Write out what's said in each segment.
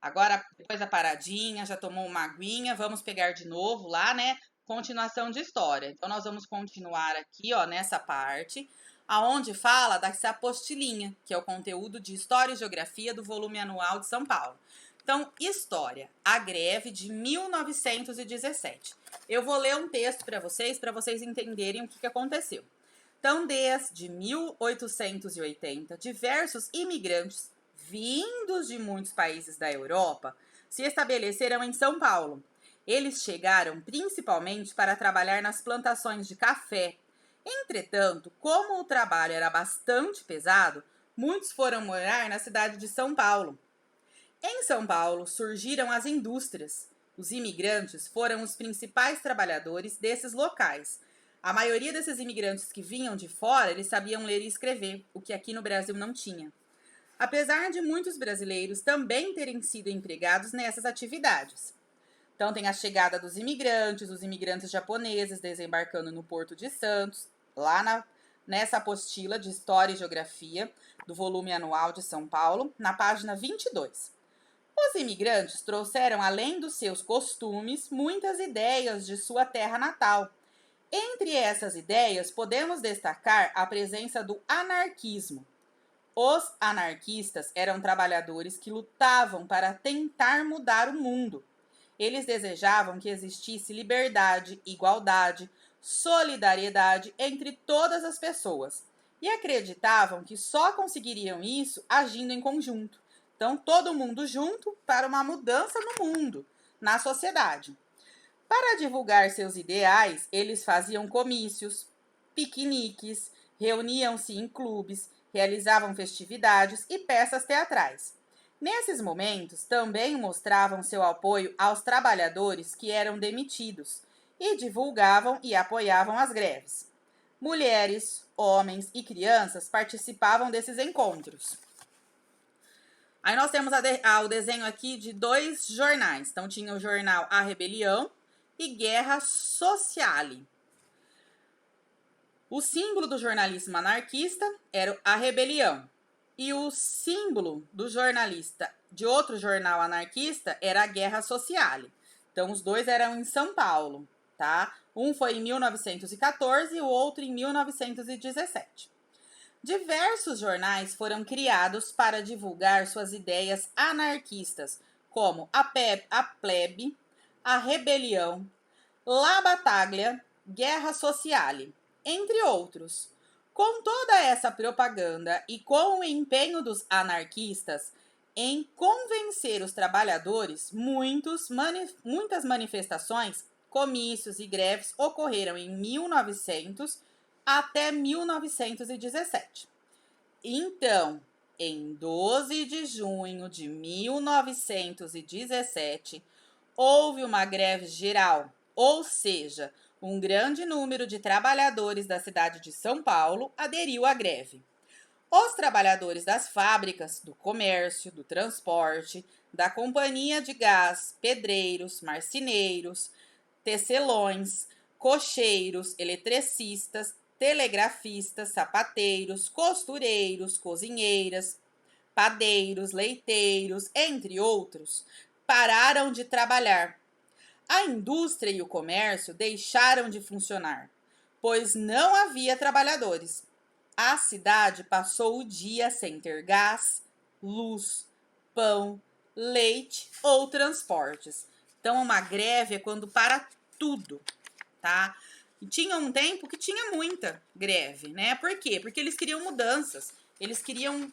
Agora, depois da paradinha, já tomou uma aguinha, vamos pegar de novo lá, né? Continuação de história. Então, nós vamos continuar aqui, ó, nessa parte, aonde fala dessa apostilinha, que é o conteúdo de História e Geografia do volume anual de São Paulo. Então, história, a greve de 1917. Eu vou ler um texto para vocês entenderem o que aconteceu. Então, desde 1880, diversos imigrantes vindos de muitos países da Europa se estabeleceram em São Paulo. Eles chegaram principalmente para trabalhar nas plantações de café. Entretanto, como o trabalho era bastante pesado, muitos foram morar na cidade de São Paulo. Em São Paulo surgiram as indústrias. Os imigrantes foram os principais trabalhadores desses locais. A maioria desses imigrantes que vinham de fora, eles sabiam ler e escrever, o que aqui no Brasil não tinha. Apesar de muitos brasileiros também terem sido empregados nessas atividades. Então tem a chegada dos imigrantes, os imigrantes japoneses desembarcando no Porto de Santos, nessa apostila de História e Geografia do volume anual de São Paulo, na página 22. Os imigrantes trouxeram, além dos seus costumes, muitas ideias de sua terra natal. Entre essas ideias, podemos destacar a presença do anarquismo. Os anarquistas eram trabalhadores que lutavam para tentar mudar o mundo. Eles desejavam que existisse liberdade, igualdade, solidariedade entre todas as pessoas e acreditavam que só conseguiriam isso agindo em conjunto. Então, todo mundo junto para uma mudança no mundo, na sociedade. Para divulgar seus ideais, eles faziam comícios, piqueniques, reuniam-se em clubes, realizavam festividades e peças teatrais. Nesses momentos, também mostravam seu apoio aos trabalhadores que eram demitidos e divulgavam e apoiavam as greves. Mulheres, homens e crianças participavam desses encontros. Aí nós temos o desenho aqui de dois jornais. Então tinha o jornal A Rebelião e Guerra Sociale. O símbolo do jornalismo anarquista era a rebelião. E o símbolo do jornalista de outro jornal anarquista era a Guerra Sociale. Então os dois eram em São Paulo, tá? Um foi em 1914 e o outro em 1917. Diversos jornais foram criados para divulgar suas ideias anarquistas, como a Plebe, a Rebelião, La Battaglia, Guerra Sociale, entre outros. Com toda essa propaganda e com o empenho dos anarquistas em convencer os trabalhadores, muitas manifestações, comícios e greves ocorreram em 1900 até 1917. Então, em 12 de junho de 1917, houve uma greve geral, ou seja, um grande número de trabalhadores da cidade de São Paulo aderiu à greve. Os trabalhadores das fábricas, do comércio, do transporte, da companhia de gás, pedreiros, marceneiros, tecelões, cocheiros, eletricistas, telegrafistas, sapateiros, costureiros, cozinheiras, padeiros, leiteiros, entre outros, pararam de trabalhar. A indústria e o comércio deixaram de funcionar, pois não havia trabalhadores. A cidade passou o dia sem ter gás, luz, pão, leite ou transportes. Então, uma greve é quando para tudo, tá? E tinha um tempo que tinha muita greve, né? Por quê? Porque eles queriam mudanças, eles queriam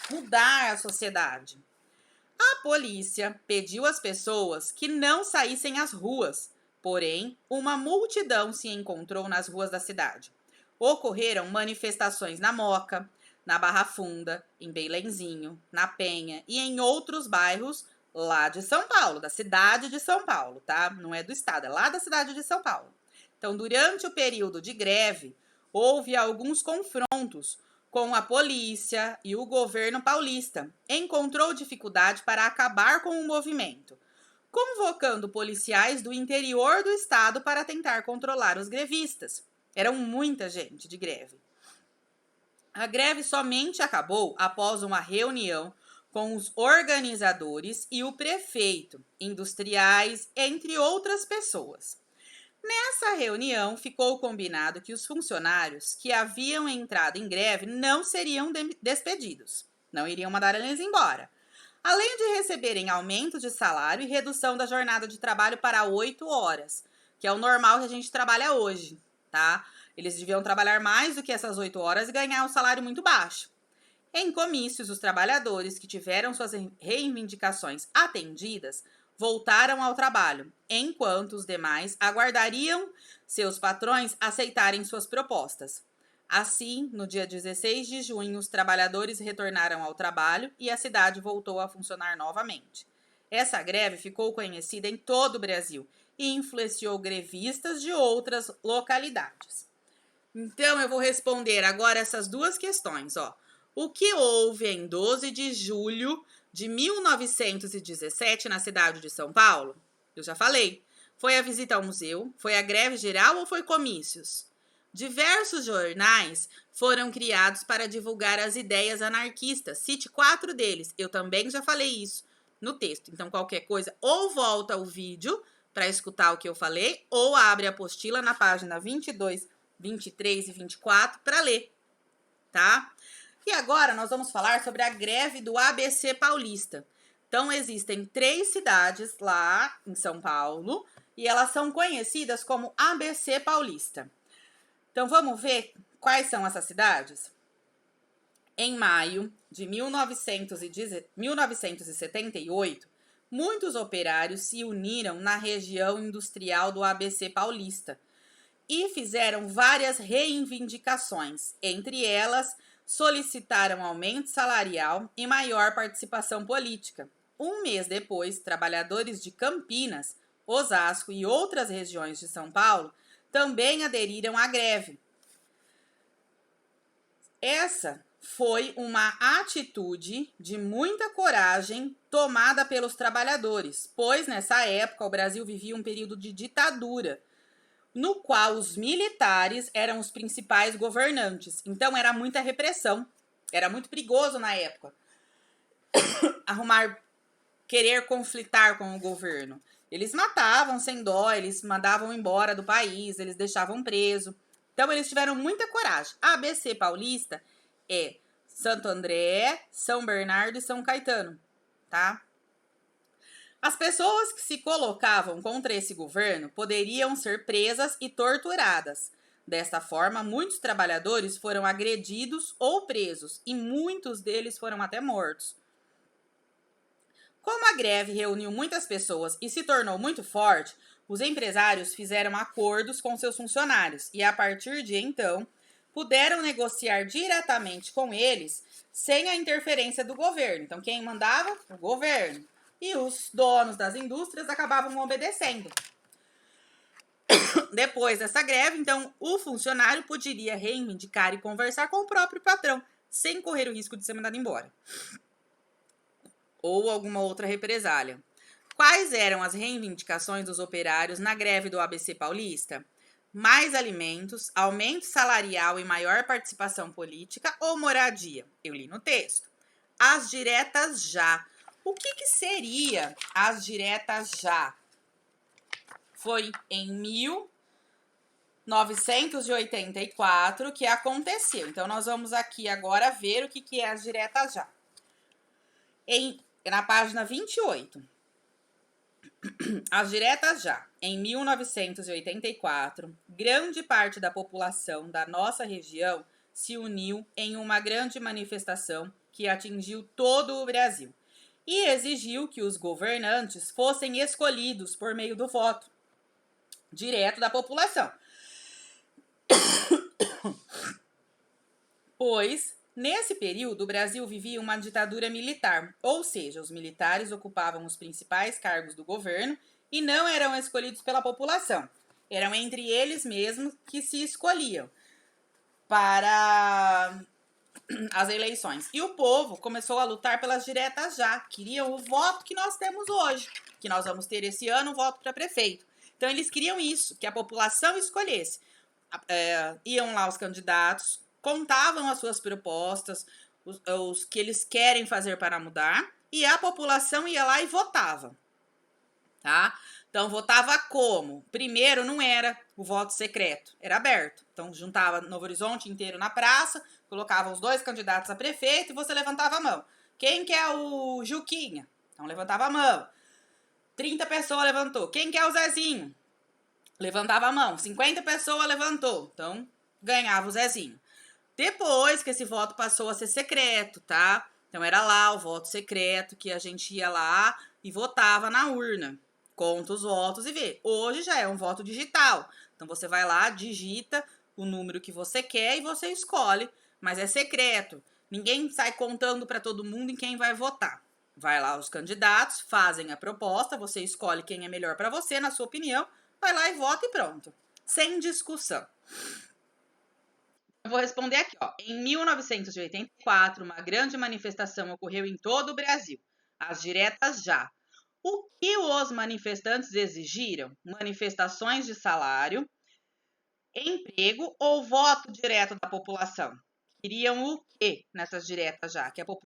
mudar a sociedade. A polícia pediu às pessoas que não saíssem às ruas, porém, uma multidão se encontrou nas ruas da cidade. Ocorreram manifestações na Moca, na Barra Funda, em Belenzinho, na Penha e em outros bairros lá de São Paulo, da cidade de São Paulo, tá? Não é do estado, é lá da cidade de São Paulo. Então, durante o período de greve, houve alguns confrontos com a polícia e o governo paulista. Encontrou dificuldade para acabar com o movimento, convocando policiais do interior do estado para tentar controlar os grevistas. Eram muita gente de greve. A greve somente acabou após uma reunião com os organizadores e o prefeito, industriais, entre outras pessoas. Nessa reunião, ficou combinado que os funcionários que haviam entrado em greve não seriam despedidos, não iriam mandar eles embora, além de receberem aumento de salário e redução da jornada de trabalho para 8 horas, que é o normal que a gente trabalha hoje, tá? Eles deviam trabalhar mais do que essas 8 horas e ganhar um salário muito baixo. Em comícios, os trabalhadores que tiveram suas reivindicações atendidas voltaram ao trabalho, enquanto os demais aguardariam seus patrões aceitarem suas propostas. Assim, no dia 16 de junho, os trabalhadores retornaram ao trabalho e a cidade voltou a funcionar novamente. Essa greve ficou conhecida em todo o Brasil e influenciou grevistas de outras localidades. Então, eu vou responder agora essas duas questões, ó. O que houve em 12 de julho de 1917 na cidade de São Paulo? Eu já falei. Foi a visita ao museu? Foi a greve geral ou foi comícios? Diversos jornais foram criados para divulgar as ideias anarquistas. Cite 4 deles. Eu também já falei isso no texto. Então, qualquer coisa, ou volta o vídeo para escutar o que eu falei, ou abre a apostila na página 22, 23 e 24 para ler, tá? E agora nós vamos falar sobre a greve do ABC Paulista. Então, existem 3 cidades lá em São Paulo e elas são conhecidas como ABC Paulista. Então, vamos ver quais são essas cidades? Em maio de 1978, muitos operários se uniram na região industrial do ABC Paulista e fizeram várias reivindicações, entre elas solicitaram aumento salarial e maior participação política. Um mês depois, trabalhadores de Campinas, Osasco e outras regiões de São Paulo também aderiram à greve. Essa foi uma atitude de muita coragem tomada pelos trabalhadores, pois nessa época o Brasil vivia um período de ditadura, no qual os militares eram os principais governantes. Então, era muita repressão. Era muito perigoso na época querer conflitar com o governo. Eles matavam sem dó, eles mandavam embora do país, eles deixavam preso. Então, eles tiveram muita coragem. A ABC Paulista é Santo André, São Bernardo e São Caetano, tá? As pessoas que se colocavam contra esse governo poderiam ser presas e torturadas. Desta forma, muitos trabalhadores foram agredidos ou presos e muitos deles foram até mortos. Como a greve reuniu muitas pessoas e se tornou muito forte, os empresários fizeram acordos com seus funcionários e, a partir de então, puderam negociar diretamente com eles sem a interferência do governo. Então, quem mandava? O governo. E os donos das indústrias acabavam obedecendo. Depois dessa greve, então, o funcionário poderia reivindicar e conversar com o próprio patrão, sem correr o risco de ser mandado embora. Ou alguma outra represália. Quais eram as reivindicações dos operários na greve do ABC Paulista? Mais alimentos, aumento salarial e maior participação política ou moradia? Eu li no texto. As diretas já. O que seria as diretas já? Foi em 1984 que aconteceu. Então, nós vamos aqui agora ver o que é as diretas já. Na página 28. As diretas já. Em 1984, grande parte da população da nossa região se uniu em uma grande manifestação que atingiu todo o Brasil e exigiu que os governantes fossem escolhidos por meio do voto direto da população. Pois, nesse período, o Brasil vivia uma ditadura militar, ou seja, os militares ocupavam os principais cargos do governo e não eram escolhidos pela população. Eram entre eles mesmos que se escolhiam para as eleições. E o povo começou a lutar pelas diretas já. Queriam o voto que nós temos hoje, que nós vamos ter esse ano, o voto para prefeito. Então, eles queriam isso, que a população escolhesse. Iam lá os candidatos, contavam as suas propostas, os que eles querem fazer para mudar, e a população ia lá e votava, tá? Então, votava como? Primeiro, não era o voto secreto, era aberto. Então, juntava Novo Horizonte inteiro na praça, colocava os 2 candidatos a prefeito e você levantava a mão. Quem quer o Juquinha? Então, levantava a mão. 30 pessoas levantou. Quem quer o Zezinho? Levantava a mão. 50 pessoas levantou. Então, ganhava o Zezinho. Depois que esse voto passou a ser secreto, tá? Então, era lá o voto secreto, que a gente ia lá e votava na urna. Conta os votos e vê. Hoje já é um voto digital. Então, você vai lá, digita o número que você quer e você escolhe. Mas é secreto. Ninguém sai contando para todo mundo em quem vai votar. Vai lá os candidatos, fazem a proposta, você escolhe quem é melhor para você, na sua opinião, vai lá e vota e pronto. Sem discussão. Eu vou responder aqui, ó. Em 1984, uma grande manifestação ocorreu em todo o Brasil. As diretas já. O que os manifestantes exigiram? Manifestações de salário, emprego ou voto direto da população? Queriam o quê nessas diretas já? Que a população